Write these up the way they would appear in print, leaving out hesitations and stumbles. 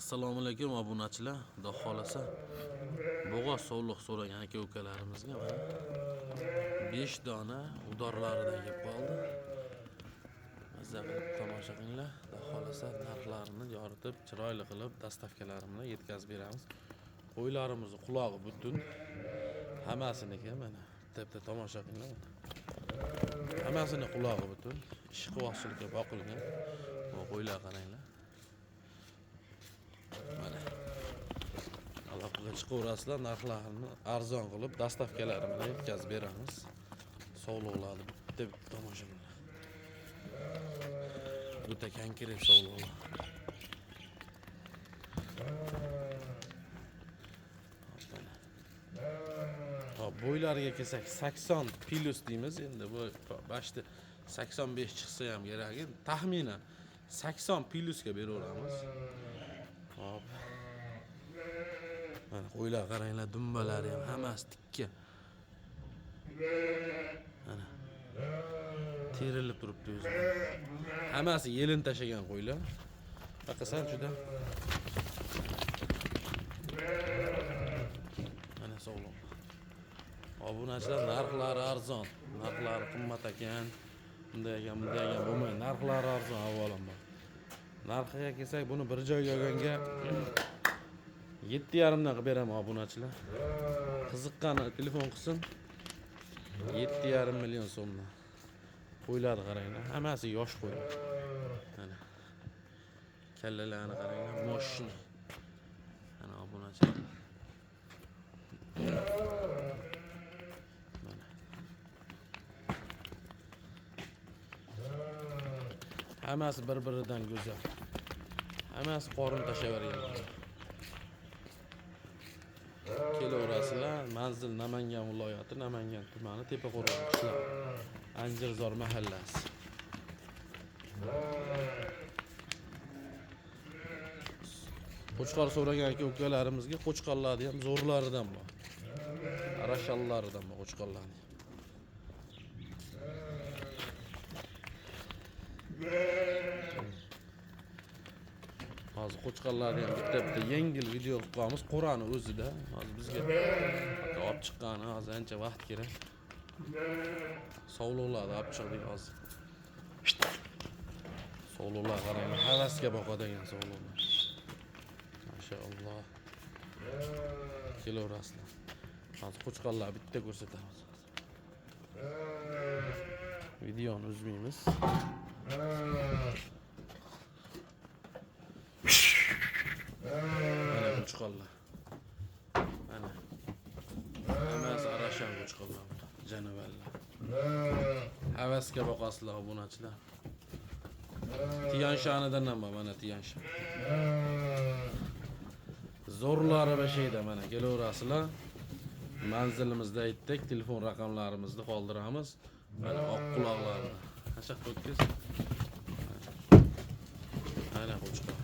Assalomu alaykum obunachilar. Xudo xolasa bo'g'oz sovliq so'ragan aka-ukalarimizga mana 5 dona udorlaridan yeb qoldi. Mazza qilib tomosha qilinglar. Xudo xolasa narxlarini yoritib, chiroyli qilib dastavkalar bilan yetkazib beramiz. Qo'ylarimizni qulog'i butun. Hammasiniki mana bitta tomosha qilinglar. Hammasini qulog'i butun. Ishqivoqchilikka boqilgan. Bu qo'ylar qaranglar. Mana aloqaga chiqaverasizlar, narxlarini arzon qilib dastavkalar bilan yetkazib beramiz. Sovliqlarni bitta tomosha qilinglar. O'ta konkret sovliqlar. Hop, bo'ylariga kelsak 80 plus deymiz. Endi bu bashta 85 chiqsa ham kerak. Taxminan 80 plusga beraveramiz. Hop. Mana qo'ylar qaranglar, dumbalari ham hammasi tikka. Mana terilib turibdi o'zi. Hammasi yelin tashagan qo'ylar. Baqasan juda. Mana sog'lom. Obunachilar narxlari arzon, narxlari qimmat ekan. Bunday ekan bo'lmaydi. Narxlari arzon avvalambor. Narxiga kelsak, buni bir joyga olganga 7,5 dan qilib beraman obunachilar. Qiziqqani telefon qilsin. 7,5 million so'mdan. Qo'ylarni qaranglar, hammasi yosh qo'ylar. Mana kallalarni qaranglar, moshina. Mana obunachilar. Mana. Hammasi bir-biridan go'zal. Hammasi qorin tashavergan. Kelaverasizlar, manzil Namangan viloyati, Namangan tumani, Tepaqo'rg'on qishlog'i, Anjirzor mahallasi. Qo'chqor so'ragan aka-ukalarimizga qo'chqorlarni ham zo'rlaridan bor. Arashallaridan bor qo'chqorlarni. Hozir qo'chqorlarni ham bitta yengil video qilib qo'yamiz. Qo'rani o'zida. Hozir bizga olib chiqqani hozir ancha vaqt kerak. Sovliqlarni olib chiqdik hozir. Sovliqlar qaranglar, havasga boqadigan sovliqlar. Maşallah. Kelaverasizlar. Hozir qo'chqorlarni bitta ko'rsatamiz. Videoni uzmaymiz. Mana qo'chqorlar. Mana. Hammasi arashan qo'chqorlar. Janavallar. Havasga boqasizlar obunachilar. Tiyanshanidan ham mana Tiyanshan. Zo'rlari va sheyda mana kelaverasizlar. Manzilimizda aytdik, telefon raqamlarimizni qoldiramiz. Mana oq quloqlarni. Qashaq o'tkiz. Mana qo'chqor.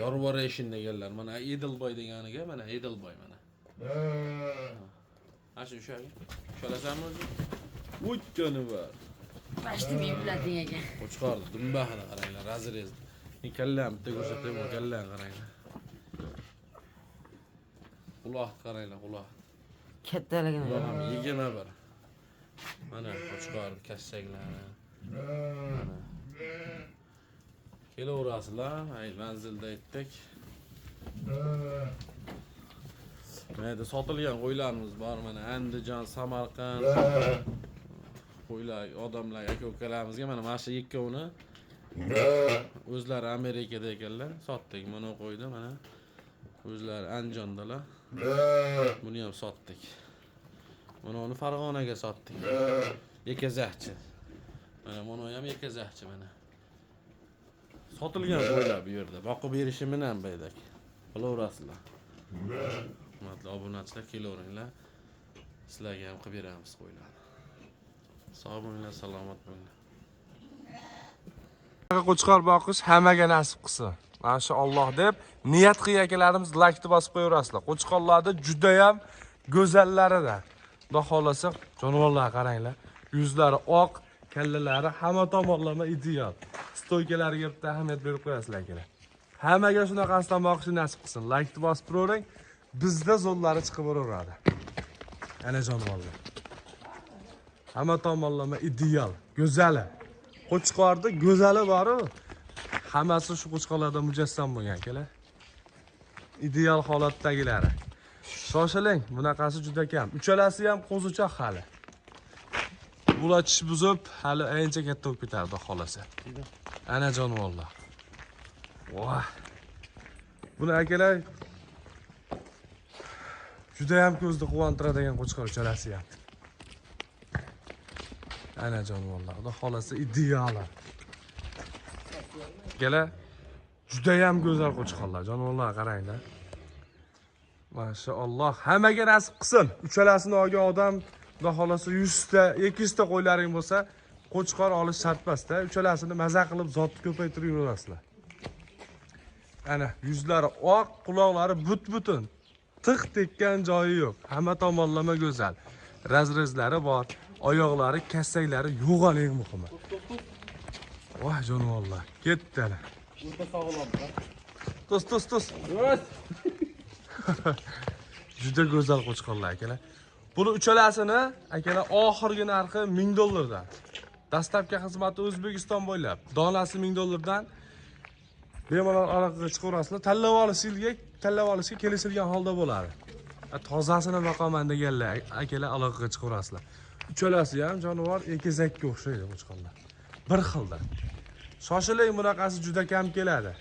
Yorvoration deganlar. Mana Edelboy deganiga, mana Edelboy mana. Ashu o'shaga. Sholasanmi o'zi? O'tgani bor. Bashti mevlating ekan. Qo'chqorni dumbahini qaranglar, razrez. Kallam bitta ko'rsataman, kallam qaranglar. Quloq qaranglar, quloq. Kattaligini. Ham 21. Mana qo'chqorni kassaklari. Mana. Kelaverasizlar, ay manzilda aytdik. Mana sotilgan qo'ylarimiz bor, mana Andijon, Samarqand. Qo'ylar, odamlar, aka-ukalarimizga mana shu ikkovini o'zlari Amerikada ekanlar, sotdik. Mana qo'ydi, mana o'zlari Andijondalar. Buni ham sotdik. Mana uni Farg'onaga sotdik. Yakazahchi. Mana ham yakazahchi mana. Sotilgan qo'ylar bu yerda. Boqib berishi bilan baydak. Bilaverasizlar. Hurmatli obunachilar, kelaveringlar. Sizlarga ham qilib beramiz qo'ylarni. Sog' bo'linglar, salomat bo'linglar. Qo'chqor boqish hammaga nasib qilsin. Masha Alloh deb niyat qilganlarimiz like bosib qo'yaverasizlar. Qo'chqorlarda juda ham go'zallaridan. Xudo xolasa jonivorlarga qaranglar. Yuzlari oq, kallalari hamma tomonlama ideal. Stoykalariga bitta ahamiyat berib qo'yasizlar kerak. Hammaga shunaqasidan boqishi nasib qilsin. Like bosib turavering. Bizda zo'llari chiqib boraveradi. Ana jonivorlar. Hamma tomonlama ideal, go'zali. Qo'chqorda go'zali bor-ku. Hammasi shu qo'chqorlarda mujassam bo'lgan akalar. Ideal holatdagilari. Shoshiling, bunaqasi juda kam. Uchalasi ham qo'zichoq hali. Bular tish buzib, hali ancha katta bo'lib ketardi xolasa. Ana jonivorlar. Voh. Buni akalar juda ham ko'zni quvontiradigan qo'chqor uchalasi ham. Ana jonivorlar, xudo xolasa ideal. Akalar juda ham go'zal qo'chqorlar, jonivorlar qaranglar. Maşallah. Hammaga nasib qilsin. Uchalasini olgan odam xudo xolasa 100 ta, 200 ta qo'ylaring bo'lsa, qo'chqor olish shart emas-da. Uchalasini maza qilib zotni ko'paytirib yurasizlar. Ana yuzlari oq, quloqlari but-butun. Tiq tekkan joyi yo'q. Hamma tomonlama go'zal. Razrezlari bor, oyoqlari, kassaklari yo'g'on eng muhimi. Voh jonivorlar, ketdilar. Tus. Juda go'zal qo'chqorlar akalar. Buni uchalasini akalar oxirgi narxi $1000 dan. Dastlabki xizmati O'zbekiston bo'ylab. Donasi $1000 dan bemalol aloqaga chiqaverasizlar. Tanlab olishga kelishilgan holda bo'ladi. Tozasini maqoman deganlar akalar aloqaga chiqaverasizlar. Uchalasi ham jonivor egizakka o'xshaydi qo'chqorlar. Bir xilda. Shoshiling, bunaqasi juda kam keladi.